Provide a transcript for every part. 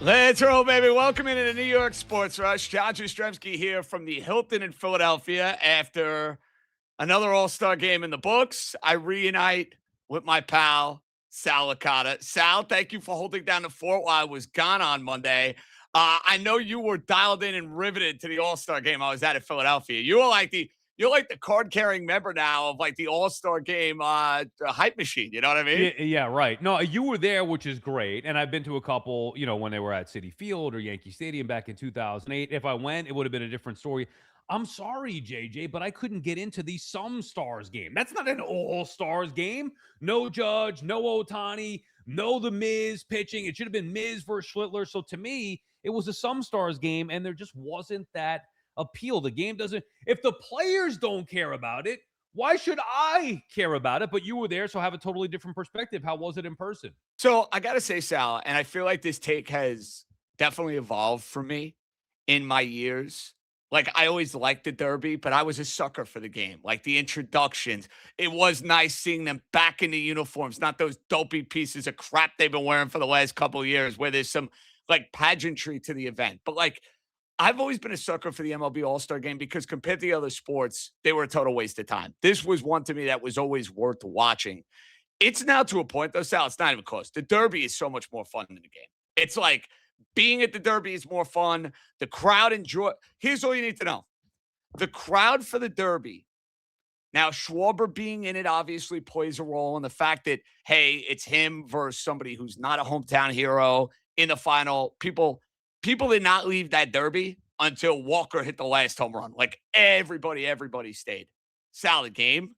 Let's roll, baby. Welcome into the New York Sports Rush. John Jastrzemski here from the Hilton in Philadelphia. After another All-Star game in the books, I reunite with my pal, Sal Licata. Sal, thank you for holding down the fort while I was gone on Monday. I know you were dialed in and riveted to the All-Star game I was at Philadelphia. You're like the card-carrying member now of like the All-Star game hype machine. You know what I mean? Yeah, right. No, you were there, which is great, and I've been to a couple, when they were at Citi Field or Yankee Stadium back in 2008. If I went, it would have been a different story. I'm sorry, JJ, but I couldn't get into the Some Stars game. That's not an All-Stars game. No Judge, no Otani, no The Miz pitching. It should have been Miz versus Schlittler. So to me, it was a Some Stars game, and there just wasn't that appeal. The game doesn't, if the players don't care about it, why should I care about it? But you were there, so I have a totally different perspective. How was it in person? So I gotta say, Sal, and I feel like this take has definitely evolved for me in my years. Like I always liked the Derby, but I was a sucker for the game. Like the introductions. It was nice seeing them back in the uniforms, not those dopey pieces of crap they've been wearing for the last couple of years, where there's some like pageantry to the event. But like I've always been a sucker for the MLB All-Star game because compared to the other sports, they were a total waste of time. This was one to me that was always worth watching. It's now to a point, though, Sal, it's not even close. The Derby is so much more fun than the game. It's like being at the Derby is more fun. The crowd enjoy. Here's all you need to know. The crowd for the Derby. Now, Schwarber being in it obviously plays a role in the fact that, hey, it's him versus somebody who's not a hometown hero in the final. People did not leave that Derby until Walker hit the last home run. Like everybody stayed. Sal, the game,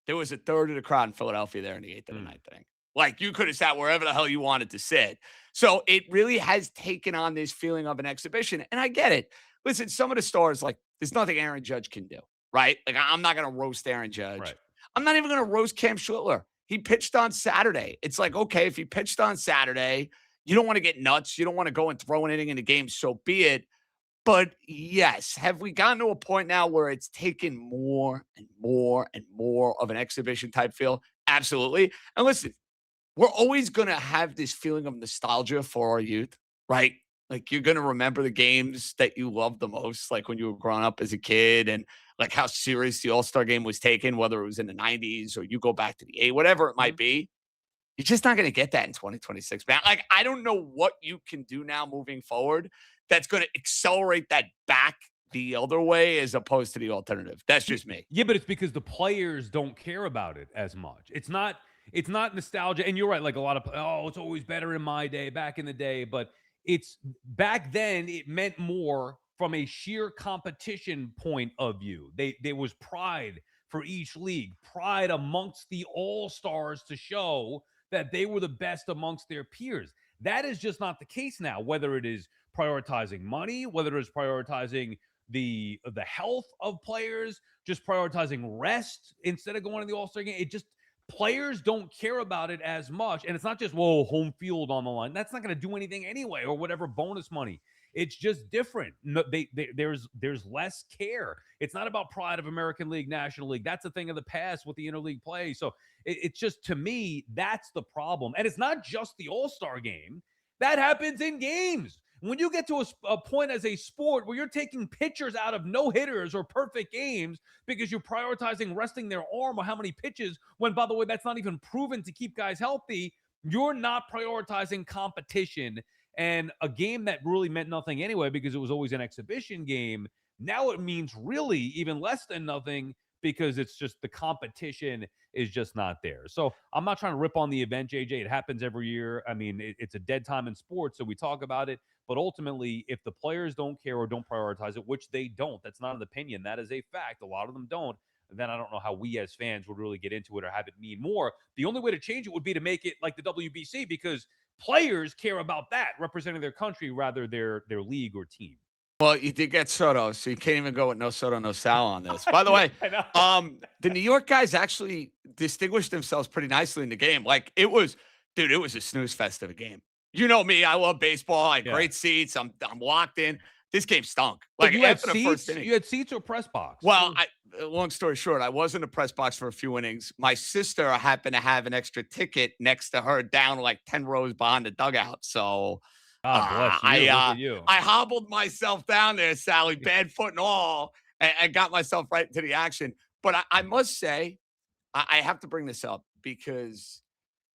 there was a third of the crowd in Philadelphia there in the eighth and the Mm. ninth inning. Like you could have sat wherever the hell you wanted to sit. So it really has taken on this feeling of an exhibition. And I get it. Listen, some of the stars, like, there's nothing Aaron Judge can do, right? Like, I'm not going to roast Aaron Judge. Right. I'm not even going to roast Cam Schlittler. He pitched on Saturday. It's like, okay, if he pitched on Saturday, you don't want to get nuts. You don't want to go and throw an inning in the game. So be it. But yes, have we gotten to a point now where it's taken more and more and more of an exhibition type feel? Absolutely. And listen, we're always going to have this feeling of nostalgia for our youth, right? Like you're going to remember the games that you loved the most, like when you were growing up as a kid and like how serious the All-Star game was taken, whether it was in the 90s or you go back to the A, whatever it might Mhm. be. You're just not going to get that in 2026, man. Like, I don't know what you can do now moving forward that's going to accelerate that back the other way as opposed to the alternative. That's just me. Yeah, but it's because the players don't care about it as much. It's not nostalgia. And you're right, like a lot of it's always better in my day, back in the day, but it's back then it meant more from a sheer competition point of view. There was pride for each league, pride amongst the all-stars to show that they were the best amongst their peers. That is just not the case now, whether it is prioritizing money, whether it is prioritizing the health of players, just prioritizing rest instead of going to the All-Star game. It just players don't care about it as much. And it's not just, whoa, home field on the line. That's not going to do anything anyway, or whatever bonus money. It's just different. No, there's less care. It's not about pride of American League, National League. That's a thing of the past with the interleague play. So it's just, to me, that's the problem. And it's not just the All-Star game. That happens in games. When you get to a point as a sport where you're taking pitchers out of no hitters or perfect games because you're prioritizing resting their arm or how many pitches, when, by the way, that's not even proven to keep guys healthy, you're not prioritizing competition. And a game that really meant nothing anyway because it was always an exhibition game, now it means really even less than nothing because it's just the competition is just not there. So I'm not trying to rip on the event, JJ. It happens every year. I mean, it's a dead time in sports, so we talk about it. But ultimately, if the players don't care or don't prioritize it, which they don't, that's not an opinion, that is a fact. A lot of them don't. Then I don't know how we as fans would really get into it or have it mean more. The only way to change it would be to make it like the WBC because players care about that, representing their country rather their league or team. Well, you did get Soto, so you can't even go with no Soto, no Sal on this. By the Yeah, way, I know. the New York guys actually distinguished themselves pretty nicely in the game. Like dude, it was a snooze fest of a game. You know me, I love baseball. I had Yeah. great seats. I'm locked in. This game stunk. But Like you had after the first seats? inning. You had seats or press box? Well, long story short, I was in the press box for a few innings. My sister happened to have an extra ticket next to her down like 10 rows behind the dugout. So God bless you. Look at you. I hobbled myself down there, Sally, bad foot and all, and got myself right into the action. But I must say, I have to bring this up because,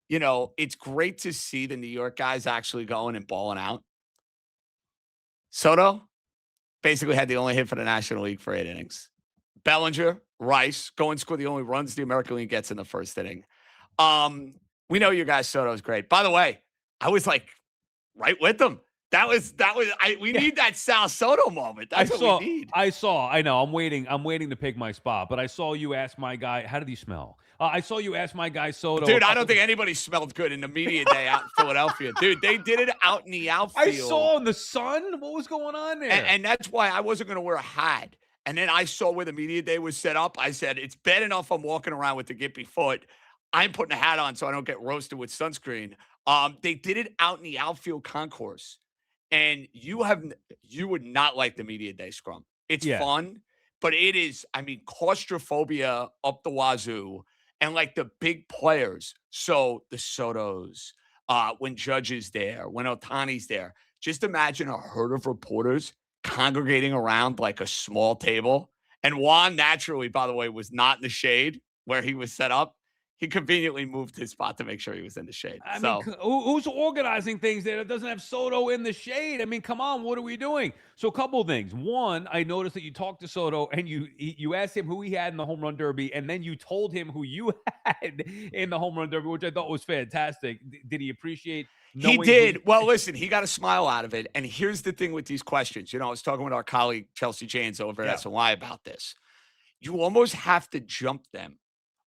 it's great to see the New York guys actually going and balling out. Soto basically had the only hit for the National League for 8 innings. Bellinger, Rice, go and score the only runs the American League gets in the first inning. We know your guy Soto's great. By the way, I was like right with them. We need that Sal Soto moment. That's what we need. I know. I'm waiting to pick my spot, but I saw you ask my guy, how did he smell? I saw you ask my guy Soto. Dude, I don't think anybody smelled good in the media day out in Philadelphia. Dude, they did it out in the outfield. I saw in the sun. What was going on there? And that's why I wasn't going to wear a hat. And then I saw where the media day was set up. I said, it's bad enough I'm walking around with the gimpy foot. I'm putting a hat on so I don't get roasted with sunscreen. They did it out in the outfield concourse. And you would not like the media day scrum. It's fun, but it is, claustrophobia up the wazoo. And like the big players, so the Sotos, when Judge is there, when Ohtani's there, just imagine a herd of reporters congregating around like a small table. And Juan naturally, by the way, was not in the shade where he was set up. He conveniently moved his spot to make sure he was in the shade. I mean, who's organizing things there that doesn't have Soto in the shade? I mean, come on, what are we doing? So a couple of things. One, I noticed that you talked to Soto and you asked him who he had in the home run derby, and then you told him who you had in the home run derby, which I thought was fantastic. Did he appreciate knowing? He did. Well, listen, he got a smile out of it. And here's the thing with these questions. I was talking with our colleague Chelsea Janes over at SNY about this. You almost have to jump them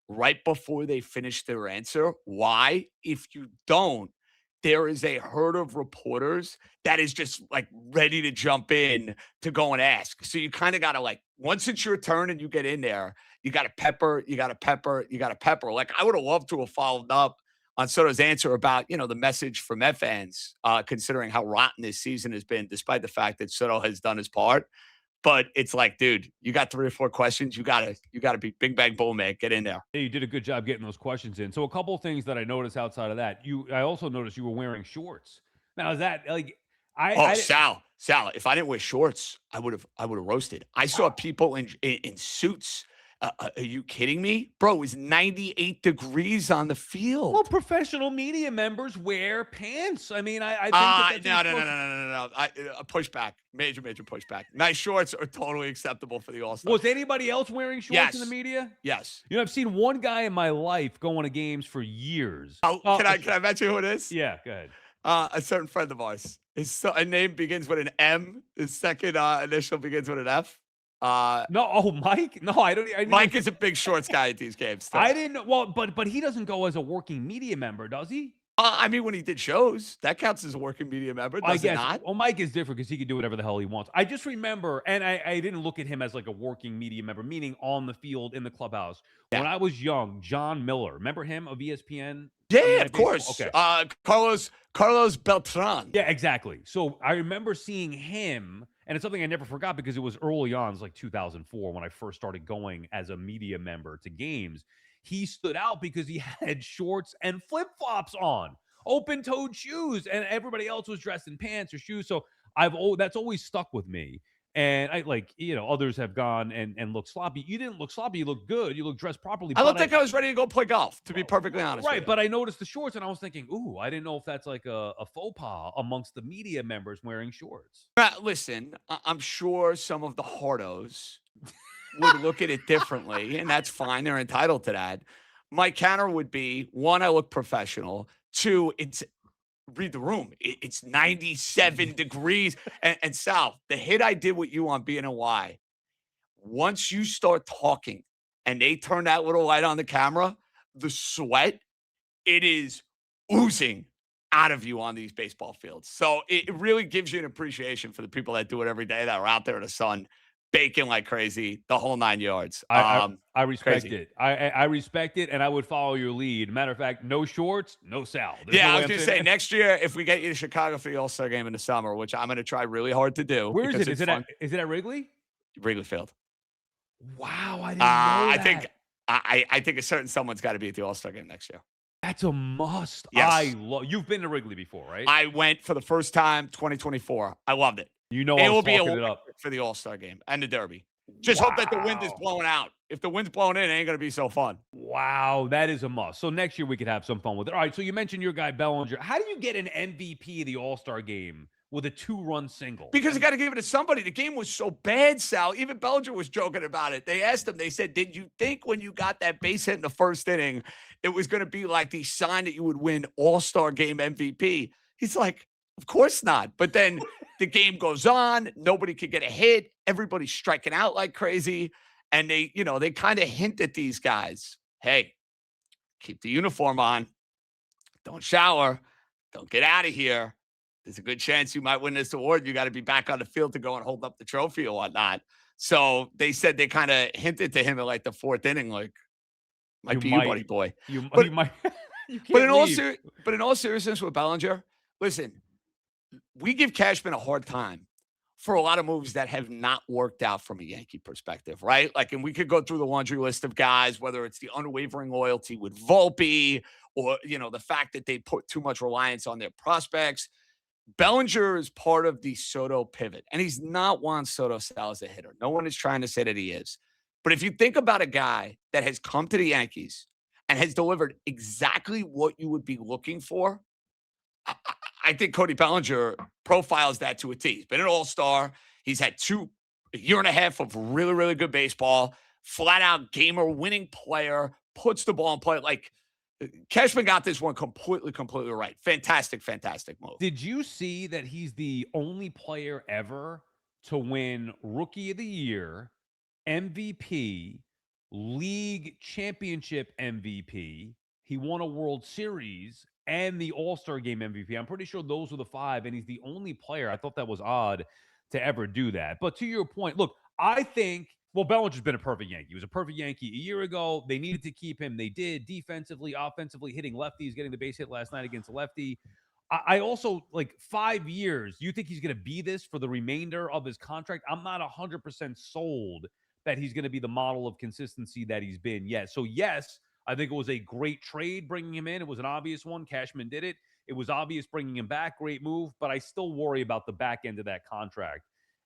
right before they finish their answer. Why? If you don't, there is a herd of reporters that is just like ready to jump in to go and ask. So you kind of got to once it's your turn and you get in there, you got to pepper. Like I would have loved to have followed up on Soto's answer about, the message from Met fans, considering how rotten this season has been, despite the fact that Soto has done his part. But it's like, dude, you got 3 or 4 questions. You gotta be big bang boom, man. Get in there. Hey, you did a good job getting those questions in. So a couple of things that I noticed outside of that. I also noticed you were wearing shorts. Now is that like Sal, if I didn't wear shorts, I would have roasted. I saw people in suits. Are you kidding me? Bro, it was 98 degrees on the field. Well, professional media members wear pants. I mean, I think no. A pushback. Major pushback. Nice shorts are totally acceptable for the All-Star. Was anybody else wearing shorts in the media? Yes. I've seen one guy in my life going to games for years. Can I mention who it is? Yeah, go ahead. A certain friend of ours. His name begins with an M. His second initial begins with an F. Mike? No, I don't. Mike is a big shorts guy at these games. I didn't know. Well, but he doesn't go as a working media member, does he? When he did shows, that counts as a working media member. Does it not? Well, Mike is different because he can do whatever the hell he wants. I just remember, and I didn't look at him as like a working media member, meaning on the field in the clubhouse. Yeah. When I was young, John Miller, remember him of ESPN? Yeah, of course. Okay. Carlos Beltran. Yeah, exactly. So I remember seeing him. And it's something I never forgot because it was early on. It was like 2004 when I first started going as a media member to games. He stood out because he had shorts and flip-flops on, open-toed shoes, and everybody else was dressed in pants or shoes. So that's always stuck with me. And others have gone and looked sloppy. You didn't look sloppy. You looked good. You looked dressed properly. I looked like I was ready to go play golf, to be perfectly honest. Right, but I noticed the shorts, and I was thinking, ooh, I didn't know if that's like a faux pas amongst the media members wearing shorts. Listen, I'm sure some of the hardos would look at it differently, and that's fine. They're entitled to that. My counter would be, 1, I look professional. 2, read the room. It's 97 degrees. And Sal, the hit I did with you on BNY, once you start talking and they turn that little light on the camera, the sweat, it is oozing out of you on these baseball fields. So it really gives you an appreciation for the people that do it every day, that are out there in the sun, baking like crazy, the whole 9 yards. I respect it. I respect it, and I would follow your lead. Matter of fact, no shorts, no Sal. I was going to say, next year, if we get you to Chicago for the All-Star Game in the summer, which I'm going to try really hard to do. Where is it? Is it at Wrigley? Wrigley Field. Wow, I didn't know that. I think a certain someone's got to be at the All-Star Game next year. That's a must. I Yes. love. You've been to Wrigley before, right? I went for the first time 2024. I loved it. You know I It was will be talking it up. electric for the All-Star game and the Derby. Just hope that the wind is Wow. blowing out. If the wind's blowing in, it ain't gonna be so fun. Wow, that is a must. So next year we could have some fun with it. All right, so you mentioned your guy Bellinger. How do you get an MVP of the All-Star game with a two-run single? Because you And got to give it to somebody. The game was so bad, Sal. Even Bellinger was joking about it. They asked him, they said, "Did you think when you got that base hit in the first inning, it was going to be like the sign that you would win All-Star game MVP?" He's like, "Of course not." But then the game goes on. Nobody could get a hit. Everybody's striking out like crazy. And they kind of hint at these guys, "Hey, keep the uniform on. Don't shower. Don't get out of here. There's a good chance you might win this award. You got to be back on the field to go and hold up the trophy or whatnot." So they said they kind of hinted to him in like the fourth inning, like, you might be you, might, buddy boy. you But might, you but can't leave. in all seriousness with Bellinger, listen, we give Cashman a hard time for a lot of moves that have not worked out from a Yankee perspective, right? Like, and we could go through the laundry list of guys, whether it's the unwavering loyalty with Volpe or, the fact that they put too much reliance on their prospects. Bellinger is part of the Soto pivot, and he's not Juan Soto style as a hitter. No one is trying to say that he is. But if you think about a guy that has come to the Yankees and has delivered exactly what you would be looking for, I think Cody Bellinger profiles that to a T. He's been an all-star. He's had a year and a half of really, really good baseball, flat out gamer, winning player, puts the ball in play. Like, Cashman got this one completely, completely right. Fantastic, fantastic move. Did you see that he's the only player ever to win Rookie of the Year, MVP, League Championship MVP? He won a World Series and the All-Star Game MVP. I'm pretty sure those were the five, and he's the only player. I thought that was odd to ever do that. But to your point, look, I think well, Bellinger's been a perfect Yankee. He was a perfect Yankee a year ago. They needed to keep him. They did defensively, offensively, hitting lefties, getting the base hit last night against a lefty. I also like 5 years. You think he's going to be this for the remainder of his contract? I'm not 100% sold that he's going to be the model of consistency that he's been yet. So, yes, I think it was a great trade bringing him in. It was an obvious one. Cashman did it. It was obvious bringing him back. Great move. But I still worry about the back end of that contract,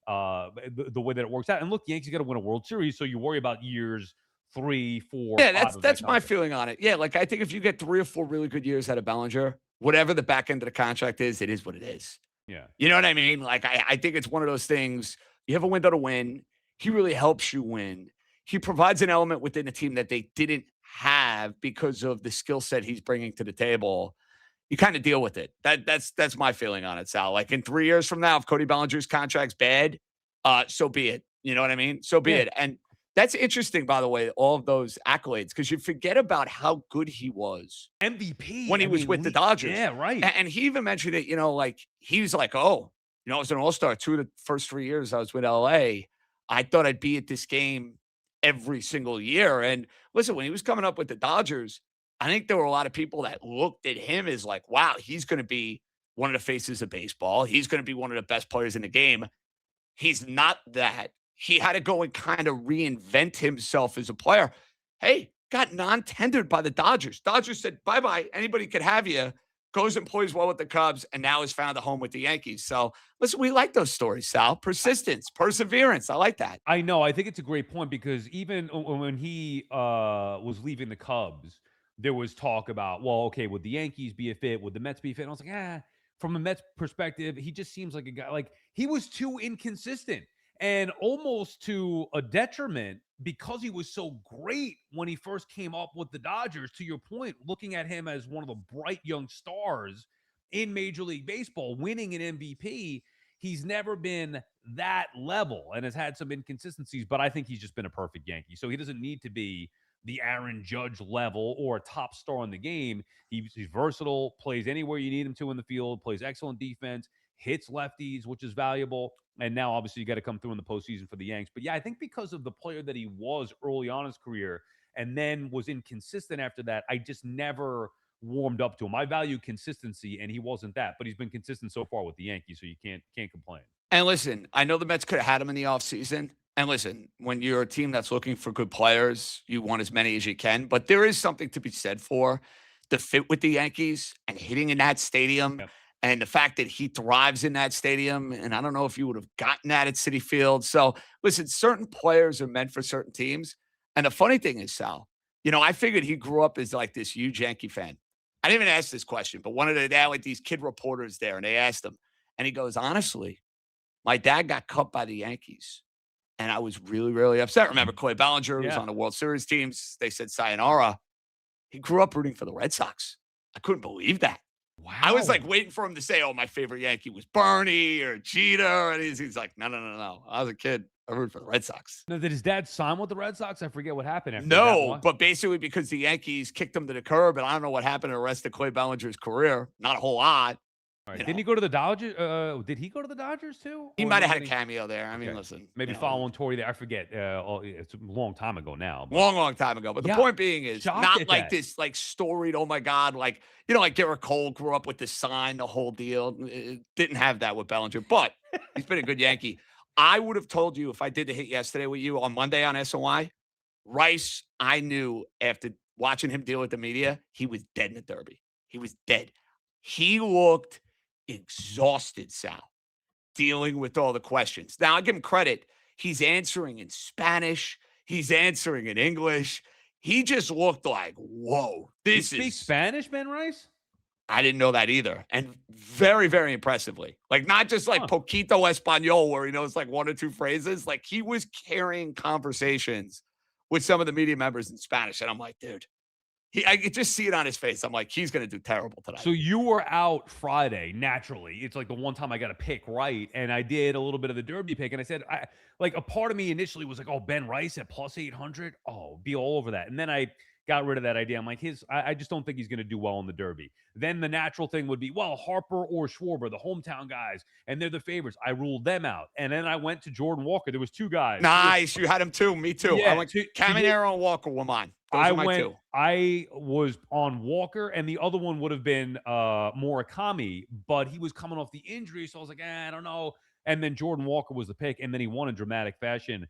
the way that it works out. And look, the Yankees got to win a World Series. So you worry about years 3, 4, Yeah, 5 of that that's my contract. feeling on it. Yeah, like I think if you get 3 or 4 really good years out of Bellinger, whatever the back end of the contract is, it is what it is. Yeah. You know what I mean? Like I think it's one of those things. You have a window to win. He really helps you win. He provides an element within the team that they didn't have because of the skill set he's bringing to the table. You kind of deal with it. That's my feeling on it, Sal. Like in 3 years from now, if Cody Bellinger's contract's bad, so be it. You know what I mean? So be Yeah. it. And that's interesting, by the way, all of those accolades, because you forget about how good he was MVP. when he I was mean, with the Dodgers. yeah, right. And he even mentioned it, like he was like, "Oh, I was an all-star 2 of the first 3 years I was with LA. I thought I'd be at this game every single year." And listen, when he was coming up with the Dodgers, I think there were a lot of people that looked at him as like, "Wow, he's gonna be one of the faces of baseball. He's gonna be one of the best players in the game." He's not that. He had to go and kind of reinvent himself as a player. Hey, got non-tendered by the Dodgers. Dodgers said, bye-bye. Anybody could have you. Goes and plays well with the Cubs, and now has found a home with the Yankees. So, listen, we like those stories, Sal. Persistence, perseverance. I like that. I know. I think it's a great point because even when he was leaving the Cubs, there was talk about, well, okay, would the Yankees be a fit? Would the Mets be a fit? And I was like, from a Mets perspective, he just seems like a guy like he was too inconsistent and almost to a detriment because he was so great when he first came up with the Dodgers. To your point, looking at him as one of the bright young stars in Major League Baseball, winning an MVP, he's never been that level and has had some inconsistencies, but I think he's just been a perfect Yankee. So he doesn't need to be the Aaron Judge level or a top star in the game. He's versatile, plays anywhere you need him to in the field, plays excellent defense, hits lefties, which is valuable. And now, obviously, you got to come through in the postseason for the Yanks. But yeah, I think because of the player that he was early on in his career and then was inconsistent after that, I just never warmed up to him. I value consistency, and he wasn't that, but he's been consistent so far with the Yankees, so you can't complain. And listen, I know the Mets could have had him in the offseason. And listen, when you're a team that's looking for good players, you want as many as you can. But there is something to be said for the fit with the Yankees and hitting in that stadium Yep. and the fact that he thrives in that stadium. And I don't know if you would have gotten that at Citi Field. So listen, certain players are meant for certain teams. And the funny thing is, Sal, I figured he grew up as like this huge Yankee fan. I didn't even ask this question, but they had like these kid reporters there and they asked him, and he goes, honestly, my dad got cut by the Yankees. And I was really, really upset. Remember, Clay Bellinger was Yeah. on the World Series teams. They said sayonara. He grew up rooting for the Red Sox. I couldn't believe that. Wow. I was like waiting for him to say, oh, my favorite Yankee was Bernie or Jeter. And he's like, no, no, no, no. I was a kid. I rooted for the Red Sox. Now, did his dad sign with the Red Sox? I forget what happened after that. No, but basically because the Yankees kicked him to the curb, and I don't know what happened to the rest of Clay Bellinger's career. Not a whole lot. All right. Didn't he go to the Dodgers? Did he go to the Dodgers too? He Or might have had a getting- cameo there. I mean, Okay. listen. Maybe following Tory there. I forget. It's a long time ago now. But Long, long time ago. But the Yeah, point being is shocked not at like that. this, like storied, oh my God, like, like Garrett Cole grew up with the sign, the whole deal. It didn't have that with Bellinger, but he's been a good Yankee. I would have told you if I did the hit yesterday with you on Monday on SOY, Rice, I knew after watching him deal with the media, he was dead in the Derby. He was dead. He looked exhausted, Sal, dealing with all the questions. Now, I give him credit. He's answering in Spanish. He's answering in English. He just looked like, whoa, He this speaks is. Spanish, Ben Rice? I didn't know that either. And very, very impressively. Like, not just like poquito español, where he knows like one or two phrases. Like, he was carrying conversations with some of the media members in Spanish. And I'm like, dude, I could just see it on his face. I'm like, he's going to do terrible tonight. So you were out Friday, naturally. It's like the one time I got to pick right. And I did a little bit of the Derby pick. And I said, like a part of me initially was like, oh, Ben Rice at plus 800. Oh, be all over that. And then I got rid of that idea. I'm like, I just don't think he's going to do well in the Derby. Then the natural thing would be, well, Harper or Schwarber, the hometown guys, and they're the favorites. I ruled them out. And then I went to Jordan Walker. There was two guys. Nice. You had him too. Me too. Yeah, I went Caminero and Walker were mine. Those are my two. I was on Walker, and the other one would have been Murakami, but he was coming off the injury, so I was like, I don't know. And then Jordan Walker was the pick, and then he won in dramatic fashion,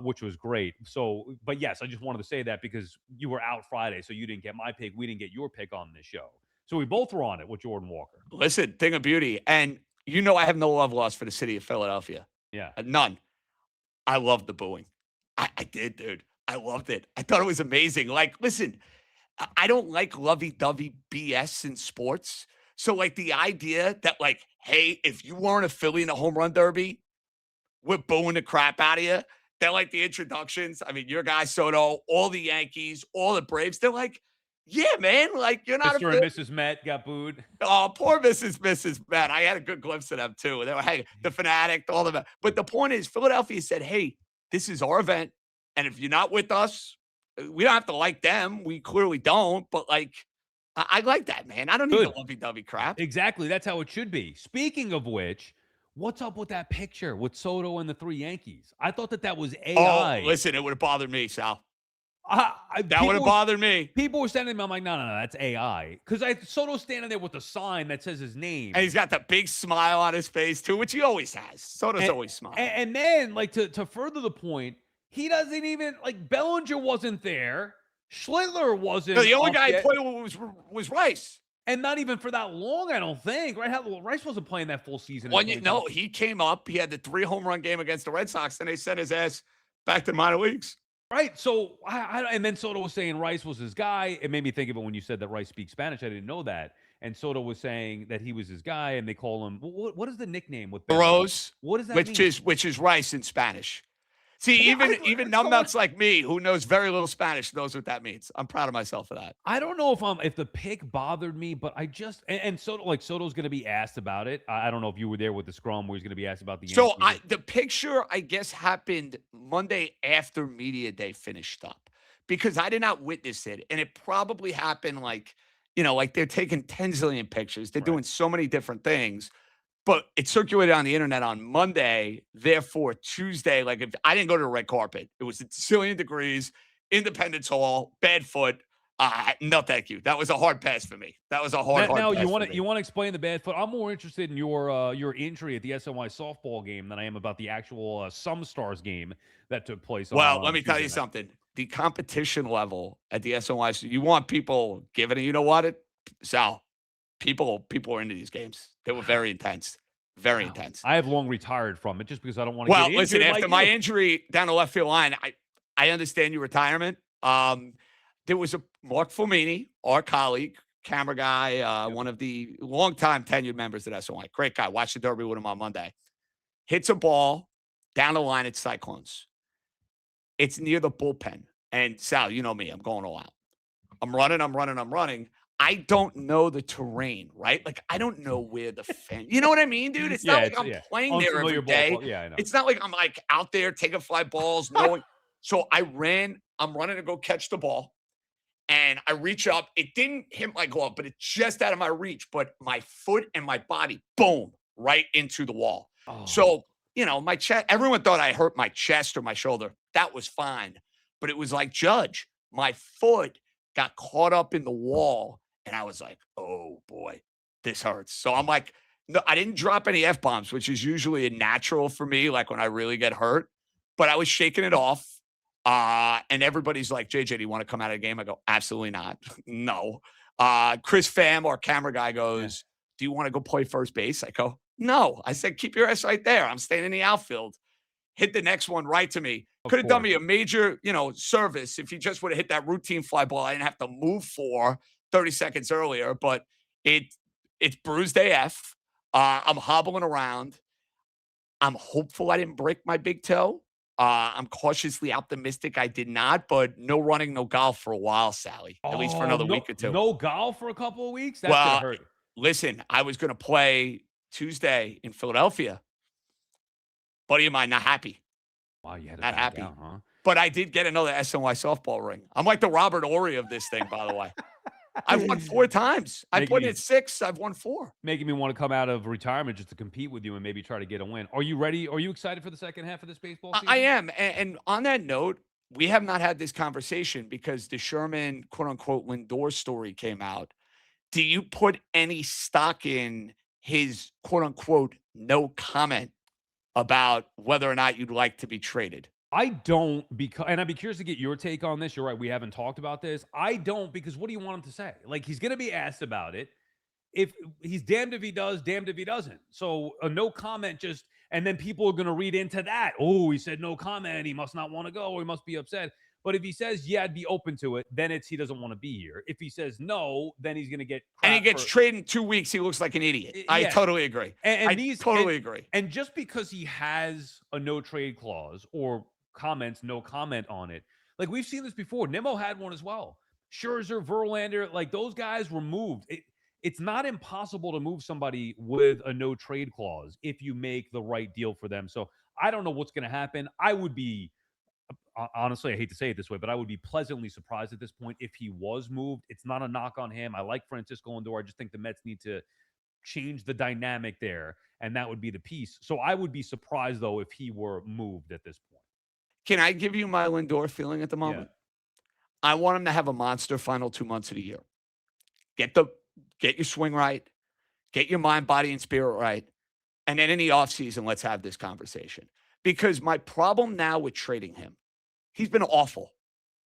which was great. So, but yes, I just wanted to say that because you were out Friday, so you didn't get my pick. We didn't get your pick on this show. So we both were on it with Jordan Walker. Listen, thing of beauty. And I have no love lost for the city of Philadelphia. Yeah. None. I loved the booing. I did, dude. I loved it. I thought it was amazing. Like, listen, I don't like lovey-dovey BS in sports. So, like, the idea that, like, hey, if you weren't a Philly in a home run derby, we're booing the crap out of you. They're like the introductions. I mean, your guy Soto, all the Yankees, all the Braves. They're like, yeah, man, like, you're not Mr. and Mrs. Met got booed. Oh, poor Mrs. Matt. I had a good glimpse of them, too. They were, hey, the Fanatic, all of them. But the point is, Philadelphia said, hey, this is our event. And if you're not with us, we don't have to like them. We clearly don't. But, like, I like that, man. I don't need the lovey-dovey crap. Exactly. That's how it should be. Speaking of which, what's up with that picture with Soto and the three Yankees? I thought that was AI. Oh, listen, it would have bothered me, Sal. That would have People bothered me. People were sending me, I'm like, no, that's AI. Because Soto's standing there with a sign that says his name. And he's got that big smile on his face, too, which he always has. Soto's always smiling. And then, like, to further the point, he doesn't even, like, Bellinger wasn't there. Schlittler wasn't. No, the only guy who played was Rice. And not even for that long, I don't think. Right? Rice wasn't playing that full season. No, he came up. He had the 3 home run game against the Red Sox, and they sent his ass back to the minor leagues. Right. So, and then Soto was saying Rice was his guy. It made me think of it when you said that Rice speaks Spanish. I didn't know that. And Soto was saying that he was his guy, and they call him, what is the nickname with Rose? What does that mean? Which is Rice in Spanish. See, even numbnuts like me, who knows very little Spanish, knows what that means. I'm proud of myself for that. I don't know if the pick bothered me, but I just and Soto's going to be asked about it. I don't know if you were there with the scrum where he's going to be asked about the. So the picture, I guess, happened Monday after media day finished up because I did not witness it, and it probably happened like they're taking 10 zillion pictures. They're doing so many different things. But it circulated on the internet on Monday. Therefore, Tuesday, like if I didn't go to the red carpet, it was a zillion degrees, Independence Hall, bad foot. No, thank you. That was a hard pass for me. That was a hard now pass you want to explain the bad foot? I'm more interested in your injury at the SNY softball game than I am about the actual Some Stars game that took place. Well, let me tell you something. the competition level at the SNY, so you want people giving it. You know what? Sal, people are into these games. They were Wow. very intense, very Wow. intense. I have long retired from it just because I don't want to get Well, listen, injured like after my you. injury down the left field line, I understand your retirement. There was a Mark Flamini, our colleague, camera guy, Yep. one of the longtime tenured members at SNY. Great guy. Watched the Derby with him on Monday. Hits a ball down the line at Cyclones. It's near the bullpen. And Sal, you know me, I'm going all out. I'm running, I'm running, I'm running. I don't know the terrain, right? Like, I don't know where the fence, you know what I mean, dude? It's not Yeah, like it's I'm yeah. playing there every Unfamiliar day. ballpark. Yeah, I know. It's not like I'm like out there taking fly balls, knowing. So I'm running to go catch the ball. And I reach up. It didn't hit my glove, but it's just out of my reach. But my foot and my body, boom, right into the wall. Oh. So, my chest, everyone thought I hurt my chest or my shoulder. That was fine. But it was like, Judge, my foot got caught up in the wall. And I was like, oh boy, this hurts. So I'm like, no, I didn't drop any F bombs, which is usually a natural for me, like when I really get hurt. But I was shaking it off. And everybody's like, JJ, do you want to come out of the game? I go, absolutely not. No. Chris Pham, our camera guy, Yeah. goes, do you want to go play first base? I go, no. I said, keep your ass right there. I'm staying in the outfield. Hit the next one right to me. Of Could have done course. me a major, service if he just would have hit that routine fly ball. I didn't have to move for 30 seconds earlier, but it's bruised AF. I'm hobbling around. I'm hopeful I didn't break my big toe. I'm cautiously optimistic I did not, but no running, no golf for a while, Sally, at least for Oh, another no, week or two. no golf for a couple of weeks? That's gonna Well, hurt. listen, I was going to play Tuesday in Philadelphia. Buddy of mine, not happy, Wow, you had to not back happy. out, huh? But I did get another SNY softball ring. I'm like the Robert Ory of this thing, by the way. I've won 4 times. I Making put in me at 6. I've won 4. making me want to come out of retirement just to compete with you and maybe try to get a win. Are you ready? Are you excited for the second half of this baseball I season? am. And on that note, we have not had this conversation because the Sherman, quote unquote, Lindor story came out. Do you put any stock in his, quote unquote, no comment about whether or not you'd like to be traded? I don't, because, and I'd be curious to get your take on this. You're right. We haven't talked about this. I don't, because what do you want him to say? Like, he's going to be asked about it. If he's damned if he does, damned if he doesn't. So a no comment just, and then people are going to read into that. Oh, he said no comment. He must not want to go, or he must be upset. But if he says, yeah, I'd be open to it, then it's he doesn't want to be here. If he says no, then he's going to get And he crap gets for, traded in 2 weeks. He looks like an idiot. I yeah. totally agree. And I these totally agree. and just because he has a no trade clause or comments no comment on it, like we've seen this before. Nimmo had one as well. Scherzer, Verlander, like those guys were moved. It's not impossible to move somebody with a no trade clause if you make the right deal for them. So I don't know what's going to happen. I would be honestly, I hate to say it this way, but I would be pleasantly surprised at this point if he was moved. It's not a knock on him. I like Francisco Lindor. I just think the Mets need to change the dynamic there, and that would be the piece. So I would be surprised though if he were moved at this point. Can I give you my Lindor feeling at the Yeah. moment? I want him to have a monster final 2 months of the year. Get your swing right, get your mind, body, and spirit right. And then in the offseason, let's have this conversation. Because my problem now with trading him, he's been awful.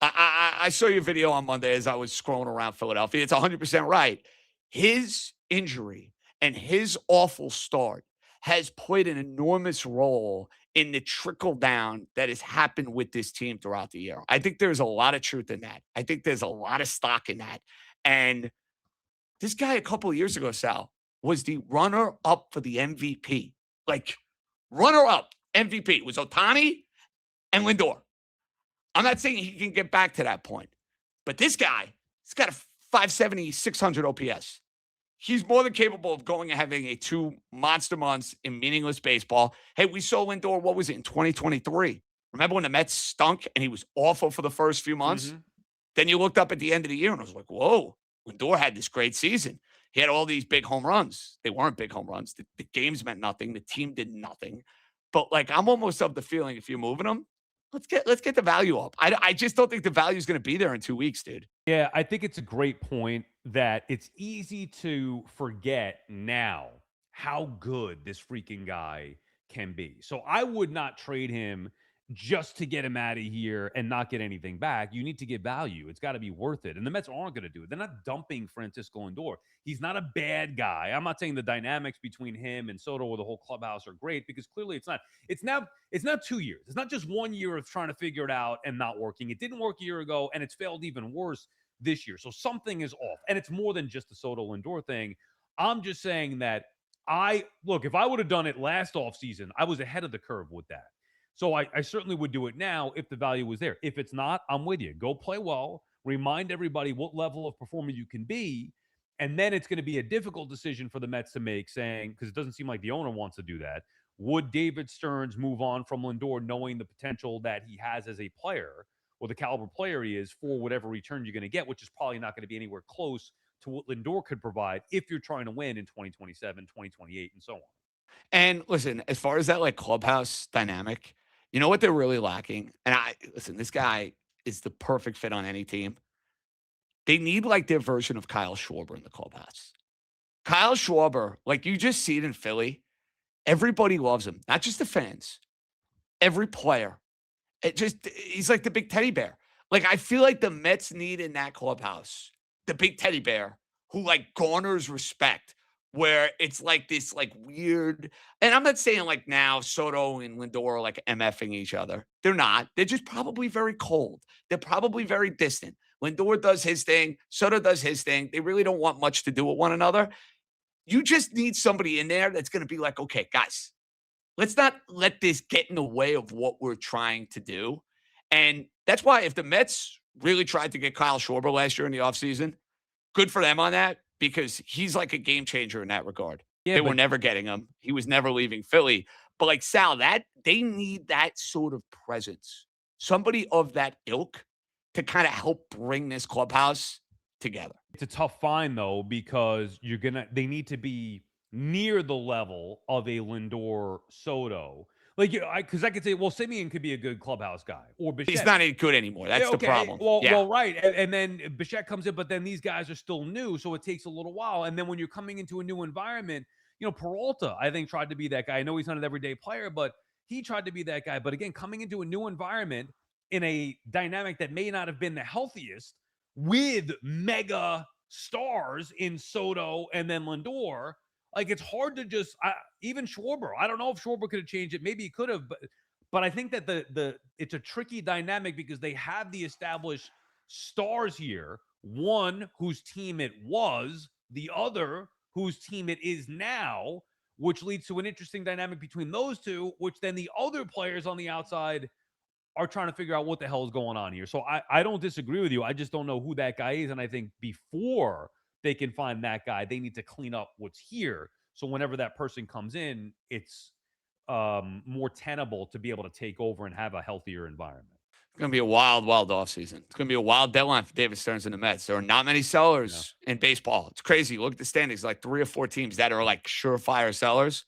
I saw your video on Monday as I was scrolling around Philadelphia. It's 100% right. His injury and his awful start has played an enormous role in the trickle down that has happened with this team throughout the year. I think there's a lot of truth in that. I think there's a lot of stock in that. And this guy a couple of years ago, Sal, was the runner up for the MVP. Like, runner up MVP. It was Otani and Lindor. I'm not saying he can get back to that point, but this guy, he's got a 570, 600 OPS. He's more than capable of going and having a 2 monster months in meaningless baseball. Hey, we saw Lindor, what was it, in 2023? Remember when the Mets stunk and he was awful for the first few months? Mhm. Then you looked up at the end of the year and I was like, whoa, Lindor had this great season. He had all these big home runs. They weren't big home runs. The games meant nothing. The team did nothing. But like, I'm almost of the feeling if you're moving them, let's get the value up. I just don't think the value is going to be there in 2 weeks, dude. Yeah, I think it's a great point that it's easy to forget now how good this freaking guy can be. So I would not trade him just to get him out of here and not get anything back. You need to get value. It's got to be worth it. And the Mets aren't going to do it. They're not dumping Francisco Lindor. He's not a bad guy. I'm not saying the dynamics between him and Soto or the whole clubhouse are great, because clearly it's not. It's now 2 years. It's not just 1 year of trying to figure it out and not working. It didn't work a year ago, and it's failed even worse this year. So something is off. And it's more than just the Soto Lindor thing. I'm just saying that if I would have done it last offseason, I was ahead of the curve with that. So I certainly would do it now if the value was there. If it's not, I'm with you. Go play well. Remind everybody what level of performer you can be. And then it's going to be a difficult decision for the Mets to make, saying, because it doesn't seem like the owner wants to do that. Would David Stearns move on from Lindor knowing the potential that he has as a player, or the caliber player he is, for whatever return you're going to get, which is probably not going to be anywhere close to what Lindor could provide if you're trying to win in 2027, 2028, and so on. And listen, as far as that like clubhouse dynamic, you know what they're really lacking? And listen, this guy is the perfect fit on any team. They need like their version of Kyle Schwarber in the clubhouse. Kyle Schwarber, like you just see it in Philly. Everybody loves him, not just the fans, every player. He's like the big teddy bear. Like I feel like the Mets need in that clubhouse the big teddy bear who like garners respect, where it's like this like weird. And I'm not saying like now Soto and Lindor are like MFing each other. They're not. They're just probably very cold. They're probably very distant. Lindor does his thing. Soto does his thing. They really don't want much to do with one another. You just need somebody in there that's going to be like, okay, guys, let's not let this get in the way of what we're trying to do. And that's why if the Mets really tried to get Kyle Schwarber last year in the offseason, good for them on that, because he's like a game changer in that regard. Yeah, They were but never getting him. He was never leaving Philly. But like Sal, that they need that sort of presence. Somebody of that ilk to kind of help bring this clubhouse together. it's a tough find though, because they need to be near the level of a Lindor Soto. Like, because I could say, well, Simeon could be a good clubhouse guy, or He's Bichette. not any good anymore. Yeah, That's the okay. problem. Well, Yeah. right. And then Bichette comes in, but then these guys are still new, so it takes a little while. And then when you're coming into a new environment, Peralta, I think, tried to be that guy. I know he's not an everyday player, but he tried to be that guy. But again, coming into a new environment in a dynamic that may not have been the healthiest, with mega stars in Soto and then Lindor, like it's hard to just even Schwarber. I don't know if Schwarber could have changed it. Maybe he could have, but I think that it's a tricky dynamic, because they have the established stars here. One whose team it was, the other whose team it is now, which leads to an interesting dynamic between those two, which then the other players on the outside are trying to figure out what the hell is going on here. So I don't disagree with you. I just don't know who that guy is. And I think before they can find that guy, they need to clean up what's here. So whenever that person comes in, it's more tenable to be able to take over and have a healthier environment. It's going to be a wild, wild offseason. It's going to be a wild deadline for David Stearns and the Mets. There are not many sellers in baseball. It's crazy. Look at the standings, like 3 or 4 teams that are like surefire sellers.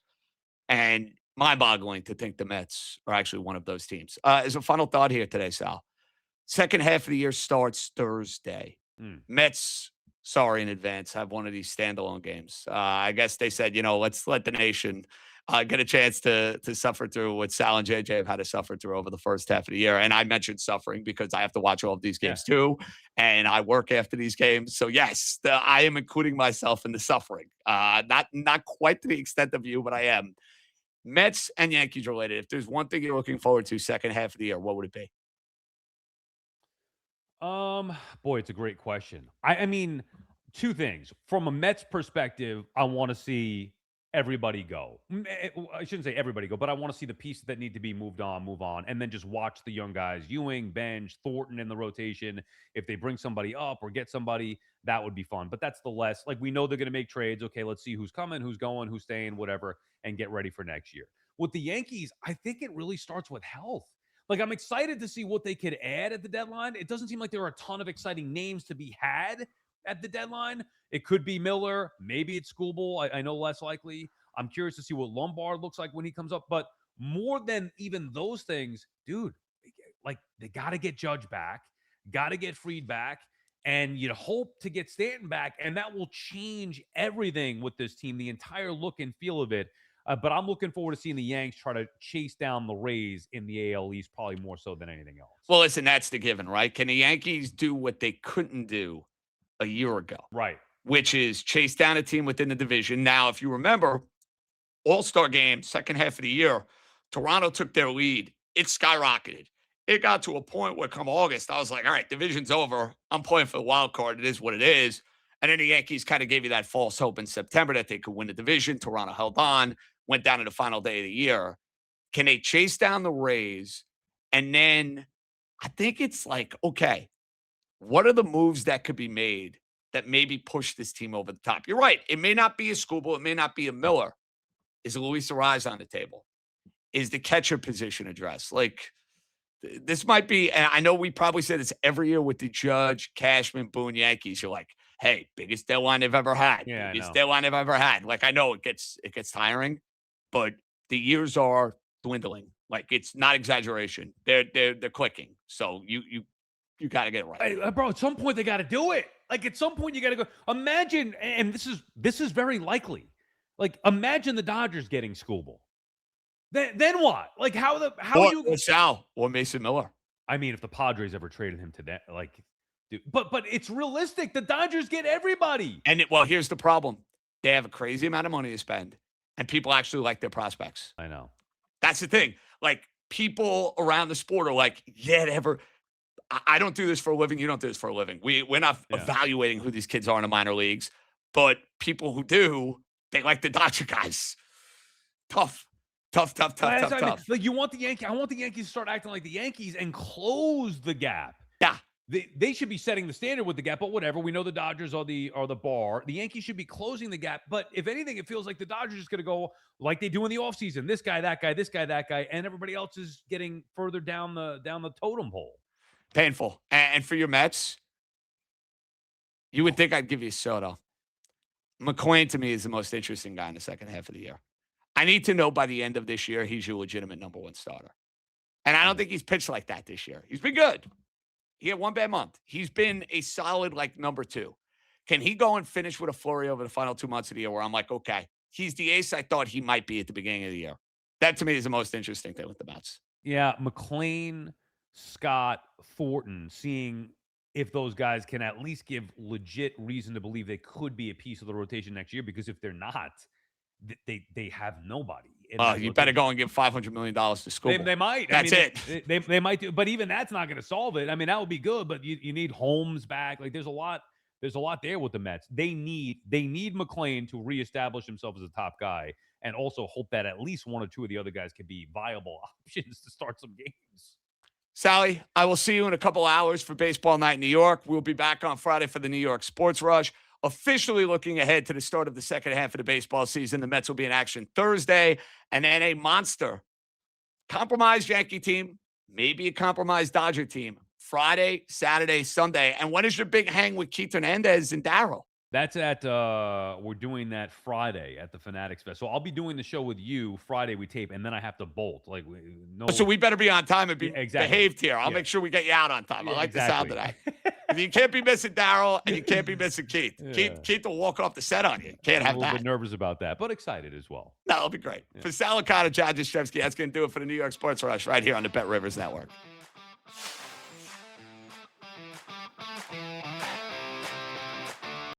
And mind-boggling to think the Mets are actually one of those teams. As a final thought here today, Sal, second half of the year starts Thursday. Mets, sorry in advance, have one of these standalone games. I guess they said, let's let the nation get a chance to suffer through what Sal and JJ have had to suffer through over the first half of the year. And I mentioned suffering because I have to watch all of these games too, and I work after these games. So yes, I am including myself in the suffering. Not quite to the extent of you, but I am. Mets and Yankees related. If there's one thing you're looking forward to second half of the year, what would it be? Boy, it's a great question. I mean, two things. From a Mets perspective, I want to see everybody go. I shouldn't say everybody go, but I want to see the pieces that need to be moved on, move on, and then just watch the young guys, Ewing, Bench, Thornton in the rotation. If they bring somebody up or get somebody, that would be fun. But that's the less, like, we know they're going to make trades. Okay, let's see who's coming, who's going, who's staying, whatever, and get ready for next year. With the Yankees, I think it really starts with health. Like, I'm excited to see what they could add at the deadline. It doesn't seem like there are a ton of exciting names to be had at the deadline. It could be Miller. Maybe it's Skubal. I know less likely. I'm curious to see what Lombard looks like when he comes up. But more than even those things, dude, like, they got to get Judge back, got to get Fried back, and you'd hope to get Stanton back. And that will change everything with this team, the entire look and feel of it. But I'm looking forward to seeing the Yanks try to chase down the Rays in the AL East, probably more so than anything else. Well, listen, that's the given, right? Can the Yankees do what they couldn't do a year ago, Right. which is chase down a team within the division? Now, if you remember, All-Star Game, second half of the year, Toronto took their lead. It skyrocketed. It got to a point where come August, I was like, all right, division's over. I'm playing for the wild card. It is what it is. And then the Yankees kind of gave you that false hope in September that they could win the division. Toronto held on, went down to the final day of the year. Can they chase down the Rays? And then I think it's like, okay, what are the moves that could be made that maybe push this team over the top? You're right. It may not be a Skubal. It may not be a Miller. Is Luis Ariz on the table? Is the catcher position addressed? Like, this might be, and I know we probably say this every year with the Judge, Cashman, Boone Yankees. You're like, hey, biggest deadline they've ever had. Yeah, Biggest deadline they've ever had. Like, I know it gets tiring, but the years are dwindling. Like, it's not exaggeration. They're clicking. So you got to get it right. Hey, bro, at some point they got to do it. Like, at some point you got to go. Imagine, and this is very likely. Like, imagine the Dodgers getting Skubal. Then what? Like, how or Sal or Mason Miller. I mean, if the Padres ever traded him today, like, dude, but it's realistic. The Dodgers get everybody. And well, here's the problem: they have a crazy amount of money to spend, and people actually like their prospects. I know. That's the thing. Like, people around the sport are like, yeah, I don't do this for a living. You don't do this for a living. We're not evaluating who these kids are in the minor leagues, but people who do, they like the Dodger guys. Tough. Like, I want the Yankees to start acting like the Yankees and close the gap. Yeah. They should be setting the standard with the gap, but whatever. We know the Dodgers are the bar. The Yankees should be closing the gap. But if anything, it feels like the Dodgers are just going to go like they do in the offseason. This guy, that guy, this guy, that guy, and everybody else is getting further down the totem pole. Painful. And for your Mets, you would think I'd give you Soto. McClain, to me, is the most interesting guy in the second half of the year. I need to know by the end of this year he's your legitimate number one starter. And I don't think he's pitched like that this year. He's been good. He had one bad month. He's been a solid, like, number two. Can he go and finish with a flurry over the final 2 months of the year where I'm like, okay, he's the ace I thought he might be at the beginning of the year? That, to me, is the most interesting thing with the Mets. Yeah, McClain, Scott, Thornton, seeing if those guys can at least give legit reason to believe they could be a piece of the rotation next year, because if they're not, they have nobody. You better go and give $500 million to Skubal. They might. That's it. They might do, but even that's not going to solve it. I mean, that would be good, but you need Holmes back. Like, there's a lot there with the Mets. They need McClain to reestablish himself as a top guy, and also hope that at least one or two of the other guys can be viable options to start some games. Sally, I will see you in a couple hours for Baseball Night in New York. We'll be back on Friday for the New York Sports Rush. Officially looking ahead to the start of the second half of the baseball season. The Mets will be in action Thursday, and then a monster compromised Yankee team, maybe a compromised Dodger team, Friday, Saturday, Sunday. And when is your big hang with Keith Hernandez and Darryl? That's at we're doing that Friday at the Fanatics Fest. So I'll be doing the show with you Friday. We tape, and then I have to bolt. Like, no. So we better be on time and be behaved here. I'll make sure we get you out on time. I like the sound of that. You can't be missing Darryl, and you can't be missing Keith. Keith will walk off the set on you. Can't have that. I'm a little bit nervous about that, but excited as well. No, it'll be great. For Sal Licata, John Jastrzemski, that's going to do it for the New York Sports Rush right here on the Bet Rivers Network.